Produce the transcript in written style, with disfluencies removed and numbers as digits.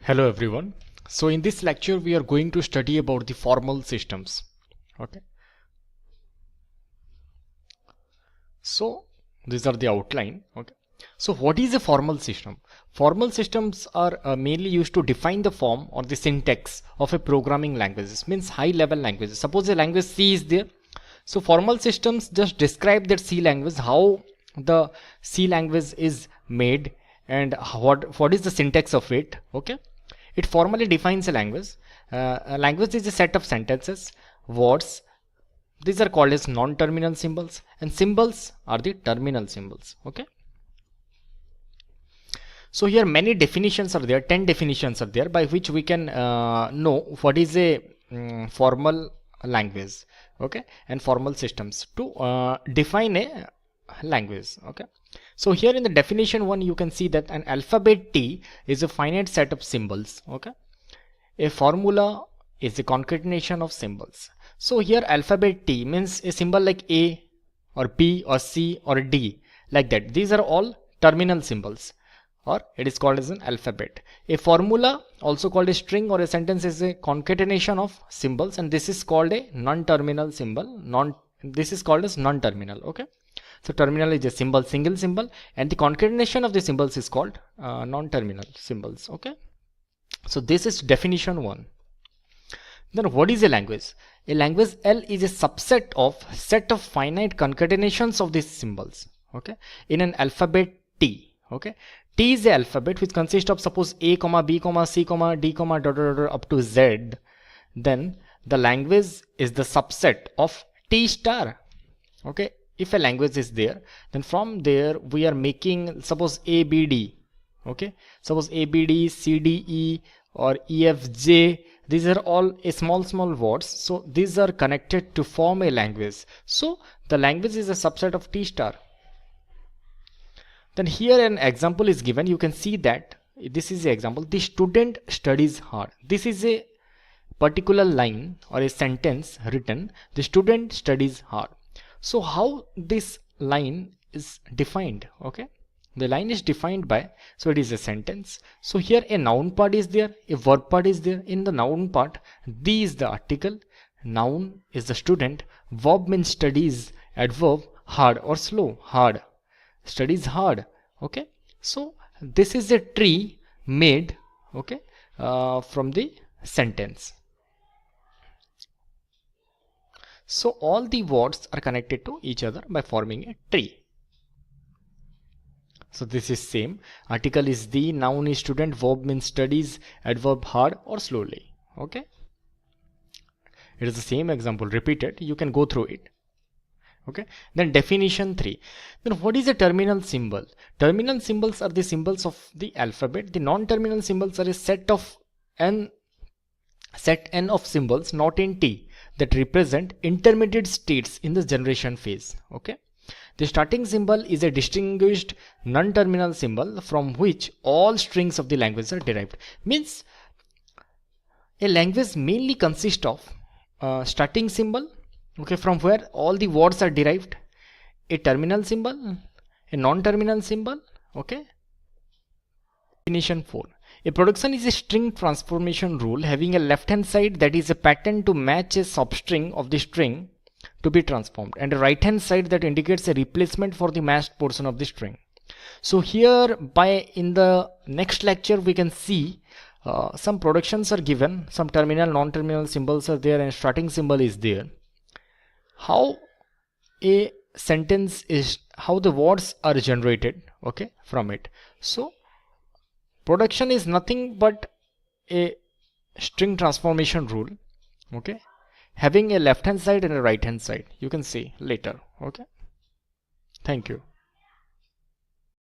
Hello everyone. So in this lecture we are going to study about the formal systems. Okay. So these are the outline. Okay. So what is a formal system? Formal systems are mainly used to define the form or the syntax of a programming language. This means high level languages. Suppose a language C is there. So formal systems just describe that C language, how the C language is made and what is the syntax of it. Okay. It formally defines a language. A language is a set of sentences, words. These are called as non-terminal symbols, and symbols are the terminal symbols. Okay. So here many definitions are there. 10 definitions are there by which we can know what is a formal language. Okay, and formal systems to define a language. Okay. So here in the definition 1 you can see that an alphabet T is a finite set of symbols. Okay. A formula is a concatenation of symbols. So here alphabet T means a symbol like A or B or C or D, like that. These are all terminal symbols, or it is called as an alphabet. A formula, also called a string or a sentence, is a concatenation of symbols, and this is called a non-terminal symbol. This is called as non-terminal. Okay. So terminal is a symbol, single symbol, and the concatenation of the symbols is called non-terminal symbols. Okay. So this is definition 1. Then what is a language? A language L is a subset of set of finite concatenations of these symbols. Okay. In an alphabet T. Okay. T is the alphabet which consists of suppose A, B, C, D, up to Z. Then the language is the subset of T star. Okay. If a language is there, then from there we are making suppose A, B, D. Okay. Suppose A, B, D, C, D, E or E, F, J. These are all a small words. So these are connected to form a language. So the language is a subset of T star. Then here an example is given. You can see that this is the example. The student studies hard. This is a particular line or a sentence written. The student studies hard. So how this line is defined? Okay. The line is defined by, so it is a sentence. So here a noun part is there, a verb part is there. In the noun part, the is the article, noun is the student, verb means studies, adverb hard or slow, hard, studies hard. Okay. So this is a tree made, okay, from the sentence. So all the words are connected to each other by forming a tree. So this is same. Article is the, noun is student, verb means studies, adverb hard or slowly. Okay. It is the same example repeated. You can go through it. Okay. Then definition 3. Then what is a terminal symbol? Terminal symbols are the symbols of the alphabet. The non-terminal symbols are a set n of symbols not in T that represent intermediate states in the generation phase. Okay. The starting symbol is a distinguished non-terminal symbol from which all strings of the language are derived. Means a language mainly consists of starting symbol, okay, from where all the words are derived, a terminal symbol, a non-terminal symbol. Okay. Definition 4. A production is a string transformation rule having a left-hand side that is a pattern to match a substring of the string to be transformed, and a right hand side that indicates a replacement for the matched portion of the string. So here in the next lecture we can see some productions are given, some terminal non-terminal symbols are there, and starting symbol is there. How a sentence is, how the words are generated, okay, from it. So production is nothing but a string transformation rule, okay, having a left hand side and a right hand side. You can see later. Okay. Thank you.